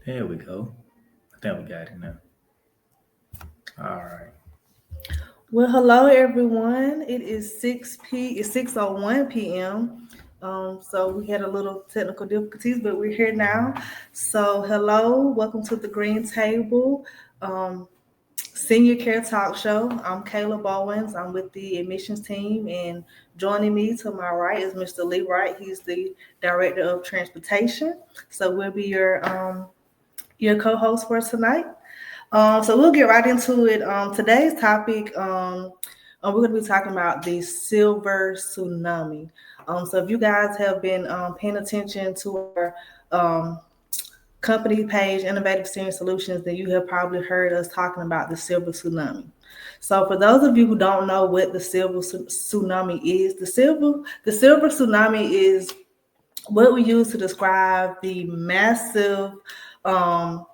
There we go. I think we got it now. All right. Well, hello everyone. It is 6:01 p.m. So we had a little technical difficulties, but we're here now. So hello, welcome to the Green Table Senior Care Talk Show. I'm Kayla Bowens. I'm with the admissions team, and joining me to my right is Mr. Lee Wright. He's the director of transportation. So we'll be your co-host for tonight. So we'll get right into it. Today's topic, we're going to be talking about the silver tsunami. So if you guys have been paying attention to our company page, Innovative Senior Solutions, then you have probably heard us talking about the silver tsunami. So for those of you who don't know what the silver tsunami is, the silver tsunami is what we use to describe the massive um,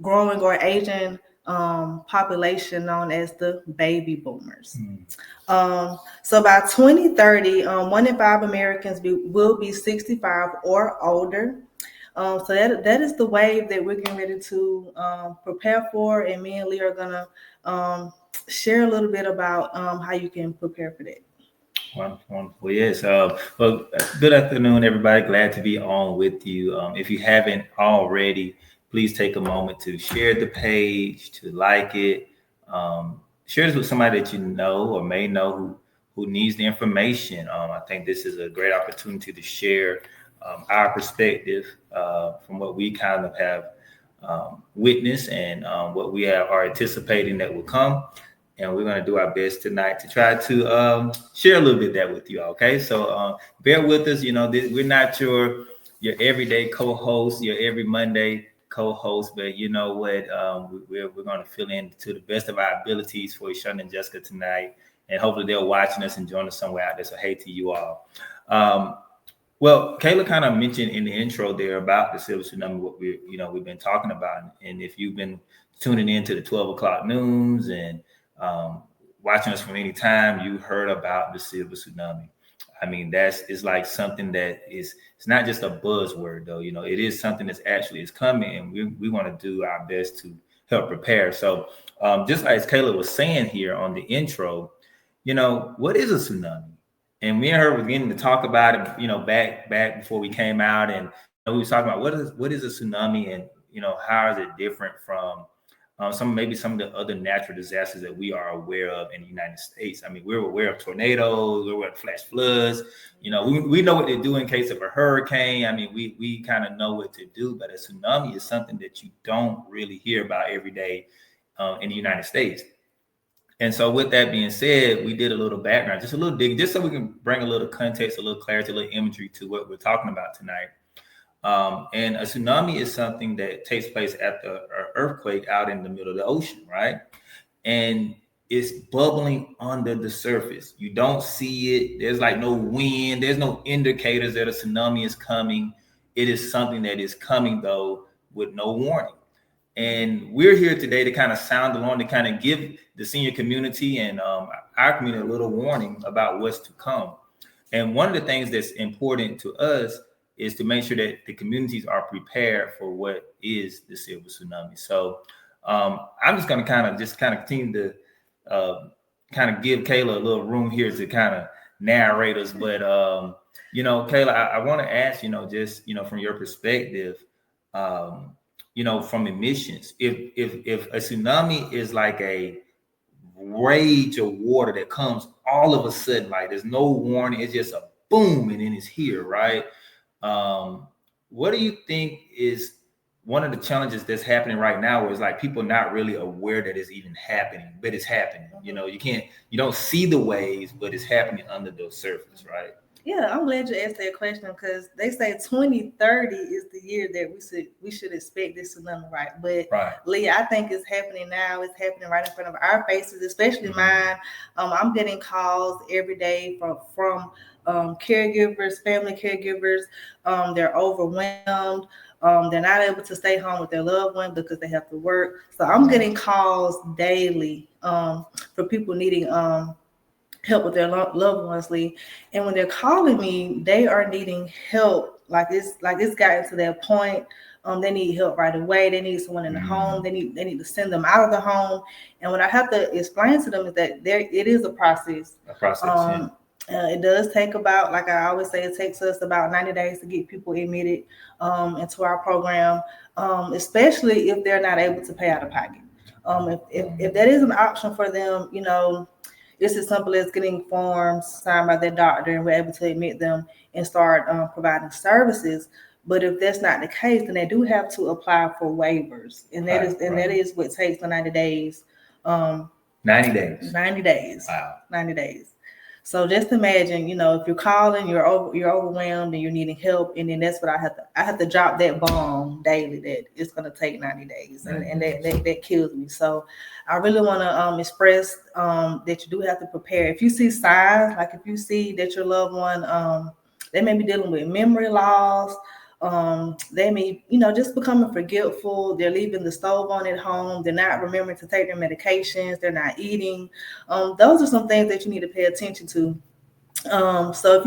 growing or aging population known as the baby boomers. Mm. So by 2030, 1 in 5 Americans will be 65 or older. So that is the wave that we're getting ready to prepare for, and me and Lee are gonna share a little bit about how you can prepare for that. Wonderful, wonderful. Yes. Well, good afternoon, everybody. Glad to be on with you. If you haven't already, please take a moment to share the page, to like it. Share this with somebody that you know or may know who needs the information. I think this is a great opportunity to share our perspective from what we kind of have witnessed and what we are anticipating that will come. And we're going to do our best tonight to try to share a little bit of that with you. Okay, so bear with us. You know, we're not your everyday co-host, your every Monday co-host, but you know what? We're going to fill in to the best of our abilities for Sean and Jessica tonight, and hopefully they're watching us and joining us somewhere out there. So hey to you all. Um, well, Kayla kind of mentioned in the intro there about the silver tsunami, what we've been talking about, and if you've been tuning in to the 12 o'clock news and um, watching us from any time, you heard about the silver tsunami. I mean, it's like something that it's not just a buzzword though. You know, it is something that's actually is coming, and we want to do our best to help prepare. So, just like Kayla was saying here on the intro, you know, what is a tsunami? And me and her were beginning to talk about it, you know, back before we came out, and we were talking about what is a tsunami, and you know, how is it different from some of the other natural disasters that we are aware of in the United States. I mean, we're aware of tornadoes, we're aware of flash floods. You know, we know what to do in case of a hurricane. I mean, we kind of know what to do, but a tsunami is something that you don't really hear about every day in the United States. And so, with that being said, we did a little background, just a little digging, just so we can bring a little context, a little clarity, a little imagery to what we're talking about tonight. And a tsunami is something that takes place after an earthquake out in the middle of the ocean, right? And it's bubbling under the surface. You don't see it. There's like no wind. There's no indicators that a tsunami is coming. It is something that is coming though with no warning. And we're here today to kind of sound the alarm, to kind of give the senior community and our community a little warning about what's to come. And one of the things that's important to us is to make sure that the communities are prepared for what is the silver tsunami. So I'm just going to kind of continue to kind of give Kayla a little room here to kind of narrate us. But Kayla, I want to ask, just from your perspective, from emissions, if a tsunami is like a rage of water that comes all of a sudden, like there's no warning, it's just a boom, and then it's here, right? What do you think is one of the challenges that's happening right now, where it's like people not really aware that it's even happening, but it's happening. You don't see the waves, but it's happening under the surface, right? Yeah, I'm glad you asked that question because they say 2030 is the year that we should expect this tsunami, right? But Right. Leah, I think it's happening now. It's happening right in front of our faces, especially mine. I'm getting calls every day from caregivers, family caregivers. They're overwhelmed. They're not able to stay home with their loved one because they have to work. So I'm getting calls daily for people needing help with their loved ones, Lee. And when they're calling me, they are needing help. Like it's gotten to that point They need help right away. They need someone in the home. They need to send them out of the home. And what I have to explain to them is that it is a process. It does take about, like I always say, it takes us about 90 days to get people admitted into our program, especially if they're not able to pay out of pocket. If that is an option for them, it's as simple as getting forms signed by their doctor, and we're able to admit them and start providing services. But if that's not the case, then they do have to apply for waivers, and that is what takes the 90 days. 90 days. 90 days. Wow. 90 days. So just imagine, if you're calling, you're overwhelmed and you're needing help, and then that's what I have to drop that bomb daily that it's going to take 90 days, and that kills me. So I really want to express that you do have to prepare. If you see signs, like if you see that your loved one, they may be dealing with memory loss. They may, just becoming forgetful. They're leaving the stove on at home. They're not remembering to take their medications. They're not eating. Those are some things that you need to pay attention to. So if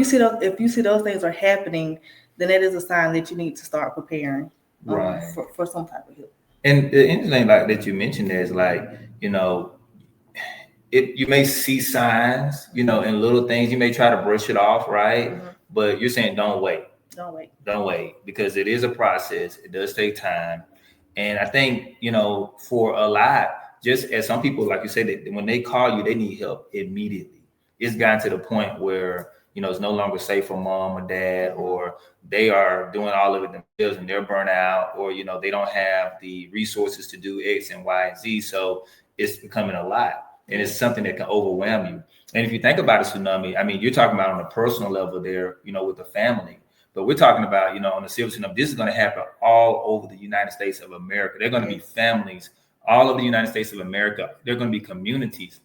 you see those things are happening, then that is a sign that you need to start preparing for some type of help. And the interesting thing like that you mentioned there is like, you may see signs, in little things. You may try to brush it off, right? Mm-hmm. But you're saying don't wait. Don't wait, because it is a process. It does take time. And I think, for a lot, just as some people, like you said, that when they call you, they need help immediately. It's gotten to the point where, it's no longer safe for mom or dad, or they are doing all of it themselves and they're burnt out, or, they don't have the resources to do X and Y and Z. So it's becoming a lot, and it's something that can overwhelm you. And if you think about a tsunami, I mean, you're talking about on a personal level there, with the family. But we're talking about, on the civil tsunami, this is going to happen all over the United States of America. They're going to be families all over the United States of America. They're going to be communities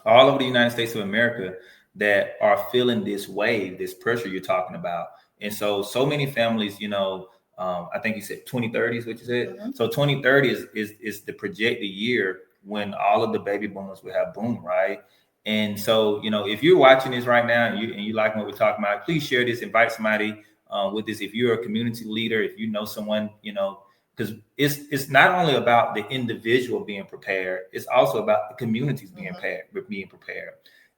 all over the United States of America that are feeling this wave, this pressure you're talking about. And so many families, I think you said 2030 is what you said. Mm-hmm. So 2030 is the projected year when all of the baby boomers will have boomed, right? And so, if you're watching this right now and you like what we're talking about, please share this, invite somebody with this. If you're a community leader, if you know someone, because it's not only about the individual being prepared, it's also about the communities being prepared.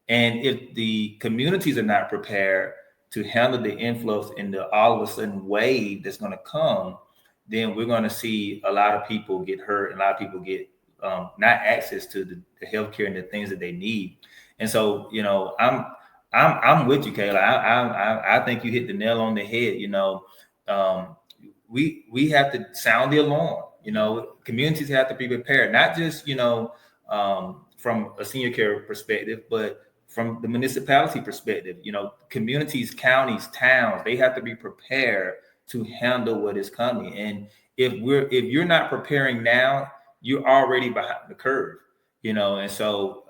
And if the communities are not prepared to handle the influx and the all of a sudden wave that's going to come, then we're going to see a lot of people get hurt, and a lot of people get not access to the healthcare and the things that they need. And so, I'm with you, Kayla. I think you hit the nail on the head. We have to sound the alarm. Communities have to be prepared, not just from a senior care perspective, but from the municipality perspective. Communities, counties, towns, they have to be prepared to handle what is coming. And if you're not preparing now, you're already behind the curve. And so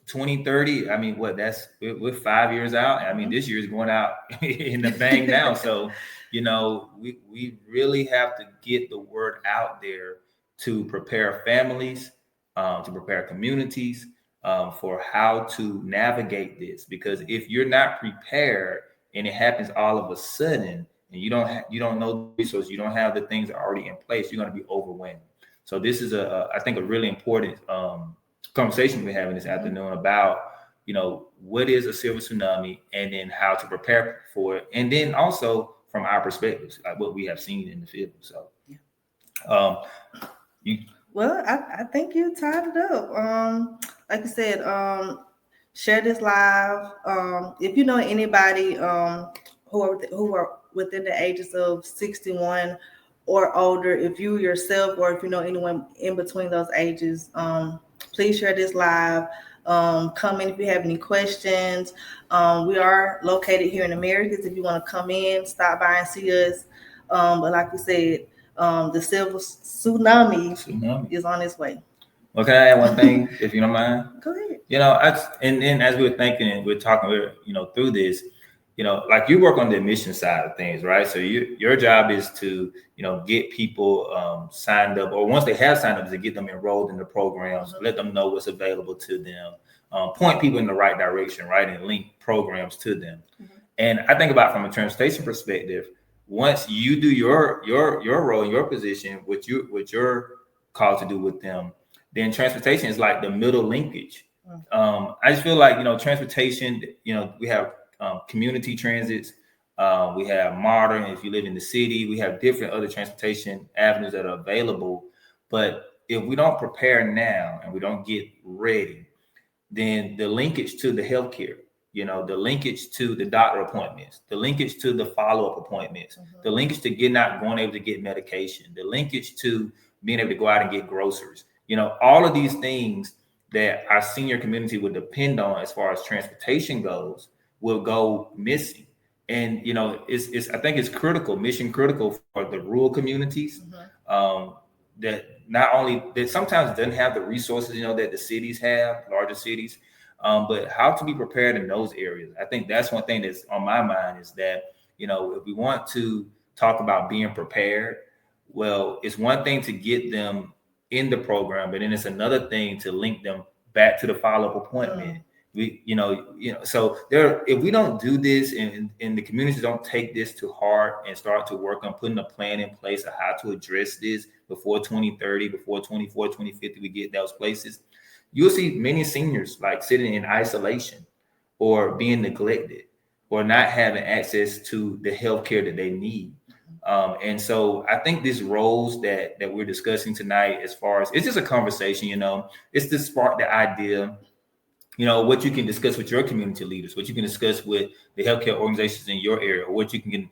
2030, I mean, we're 5 years out. I mean, this year is going out in the bang now. So, we really have to get the word out there to prepare families, to prepare communities for how to navigate this. Because if you're not prepared and it happens all of a sudden, and you don't know the resources, you don't have the things that are already in place, you're going to be overwhelmed. So this is I think a really important conversation we're having this afternoon about, what is a silver tsunami, and then how to prepare for it. And then also from our perspectives, like what we have seen in the field. So, I think you tied it up. Like I said, share this live. If you know anybody who are within the ages of 61 or older, if you yourself, or if you know anyone in between those ages, please share this live. Come in if you have any questions. We are located here in Americas. If you want to come in, stop by and see us. But like we said, the silver tsunami is on its way. Well, can I add one thing, if you don't mind? Go ahead. And as we were thinking and we're talking, through this, like you work on the admission side of things, right? So your job is to, get people signed up, or once they have signed up, is to get them enrolled in the programs, let them know what's available to them, point people in the right direction, right, and link programs to them. And I think about from a transportation perspective, once you do your role in your position, what you're called to do with them, then transportation is like the middle linkage. I just feel like, transportation. We have community transits. We have modern. If you live in the city, we have different other transportation avenues that are available. But if we don't prepare now and we don't get ready, then the linkage to the healthcare, the linkage to the doctor appointments, the linkage to the follow-up appointments, the linkage to going able to get medication, the linkage to being able to go out and get groceries, all of these things that our senior community would depend on as far as transportation goes will go missing. And it's I think it's critical, mission critical for the rural communities, that not only that sometimes doesn't have the resources that the cities have, larger cities, but how to be prepared in those areas. I think that's one thing that's on my mind, is that if we want to talk about being prepared, well, it's one thing to get them in the program, but then it's another thing to link them back to the follow-up appointment. So if we don't do this, and the communities don't take this to heart and start to work on putting a plan in place of how to address this before 2030, before 2050, we get those places, you'll see many seniors like sitting in isolation or being neglected or not having access to the health care that they need. And so I think these roles that we're discussing tonight, as far as it's just a conversation, it's to spark the idea, what you can discuss with your community leaders, what you can discuss with the healthcare organizations in your area, or what you can,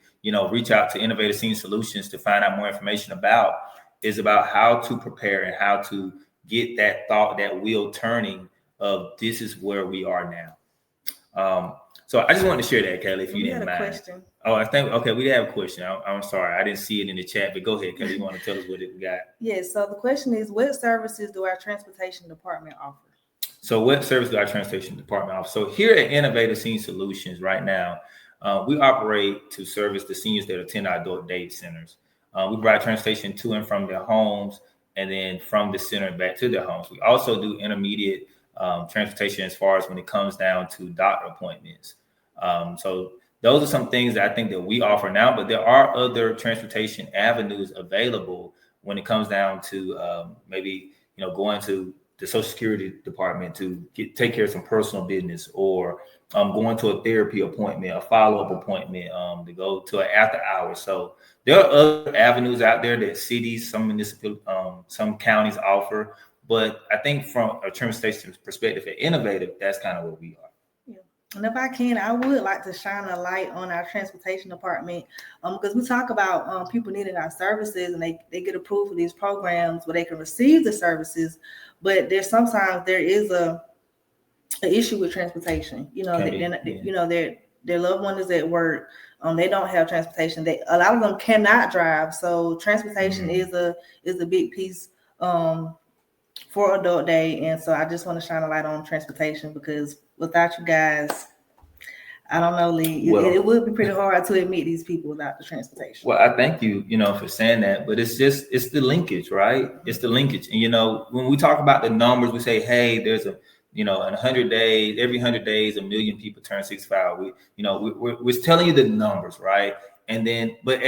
reach out to Innovative Senior Solutions to find out more information about, is about how to prepare and how to get that thought, that wheel turning of this is where we are now. So I just wanted to share that, Kelly, if you didn't mind. Question. Oh, I think, okay, we have a question. I'm sorry, I didn't see it in the chat, but go ahead, Kelly. You want to tell us what we got? Yes. So the question is, what services do our transportation department offer? So what service do our transportation department offer? So here at Innovative Senior Solutions right now, we operate to service the seniors that attend our adult day centers. We provide transportation to and from their homes, and then from the center back to their homes. We also do intermediate transportation as far as when it comes down to doctor appointments. So those are some things that I think that we offer now, but there are other transportation avenues available when it comes down to maybe, going to the Social Security Department to take care of some personal business, or going to a therapy appointment, a follow-up appointment, to go to an after hours. So there are other avenues out there that cities, some counties offer. But I think from a transportation perspective at Innovative, that's kind of what we are. Yeah. And if I can, I would like to shine a light on our transportation department, because we talk about people needing our services, and they get approved for these programs where they can receive the services. But sometimes there is an issue with transportation. Their loved one is at work. They don't have transportation. A lot of them cannot drive. So transportation is a big piece for adult day. And so I just want to shine a light on transportation, because without you guys, I don't know, Lee, it would be pretty hard to admit these people without the transportation. Well, I thank you, for saying that, but it's the linkage, right? It's the linkage. And, when we talk about the numbers, we say, hey, there's in 100 days, every 100 days, 1 million people turn 65. We're telling you the numbers, right? And then, but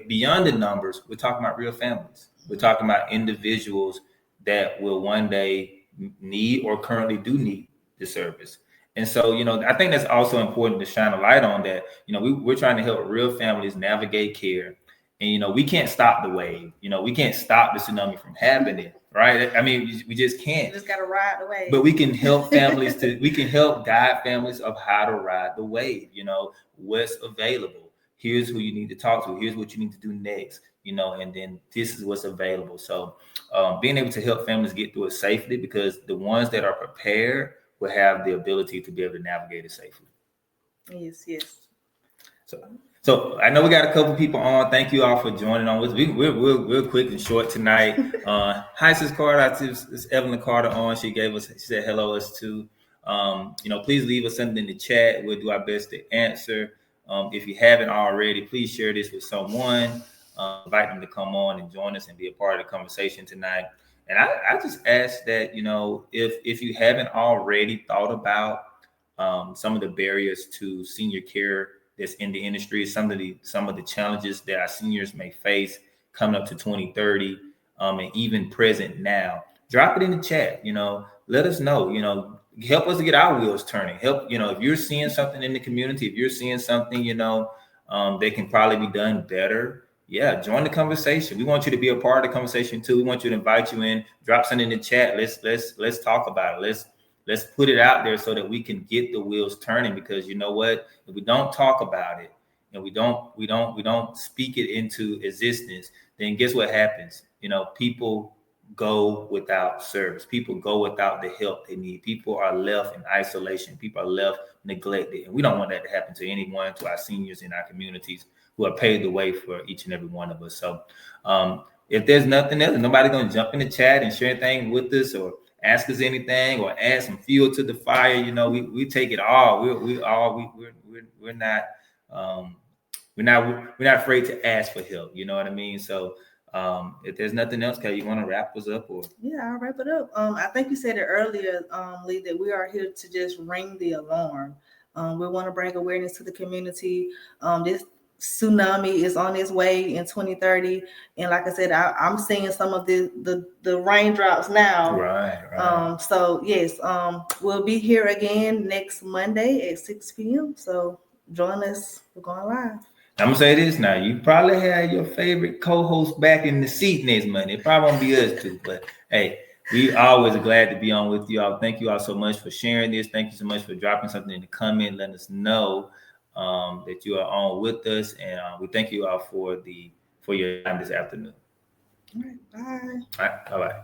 beyond the numbers, we're talking about real families. We're talking about individuals that will one day need or currently do need the service. And so, I think that's also important to shine a light on that. We're trying to help real families navigate care. And, we can't stop the wave. We can't stop the tsunami from happening, right? I mean, we just can't. You just got to ride the wave. But we can help families we can help guide families of how to ride the wave, what's available. Here's who you need to talk to. Here's what you need to do next, and then this is what's available. So being able to help families get through it safely, because the ones that are prepared will have the ability to be able to navigate it safely. Yes. So I know we got a couple people on. Thank you all for joining on. We're quick and short tonight. Hi, Sis Carter. It's Evelyn Carter on. She said hello us too. Please leave us something in the chat. We'll do our best to answer. If you haven't already, please share this with someone. Invite them to come on and join us and be a part of the conversation tonight. And I just ask that, if you haven't already thought about some of the barriers to senior care that's in the industry, some of the challenges that our seniors may face coming up to 2030, and even present now. Drop it in the chat. Let us know. Help us to get our wheels turning. Help. If you're seeing something in the community, if you're seeing something, that can probably be done better. Yeah, join the conversation. We want you to be a part of the conversation too. We want you to invite you in. Drop something in the chat. Let's talk about it. Let's put it out there so that we can get the wheels turning. Because you know what? If we don't talk about it and we don't speak it into existence, then guess what happens? People go without service. People go without the help they need. People are left in isolation. People are left neglected. And we don't want that to happen to anyone, to our seniors in our communities who have paved the way for each and every one of us. So if there's nothing else, nobody's going to jump in the chat and share anything with us or ask us anything or add some fuel to the fire. We take it all. We're not we're not afraid to ask for help. You know what I mean? So if there's nothing else, Kay, you want to wrap us up? Or Yeah, I'll wrap it up. I think you said it earlier, Lee, that we are here to just ring the alarm. We want to bring awareness to the community. This tsunami is on its way in 2030, and like I said, I'm seeing some of the raindrops now. Right. So yes, we'll be here again next Monday at 6 p.m. So join us. We're going live. I'm gonna say this now. You probably have your favorite co-host back in the seat next Monday. It probably won't be us too, but hey, we always are glad to be on with you all. Thank you all so much for sharing this. Thank you so much for dropping something in the comment, letting us know that you are on with us, and we thank you all for your time this afternoon. All right, bye. All right, bye bye.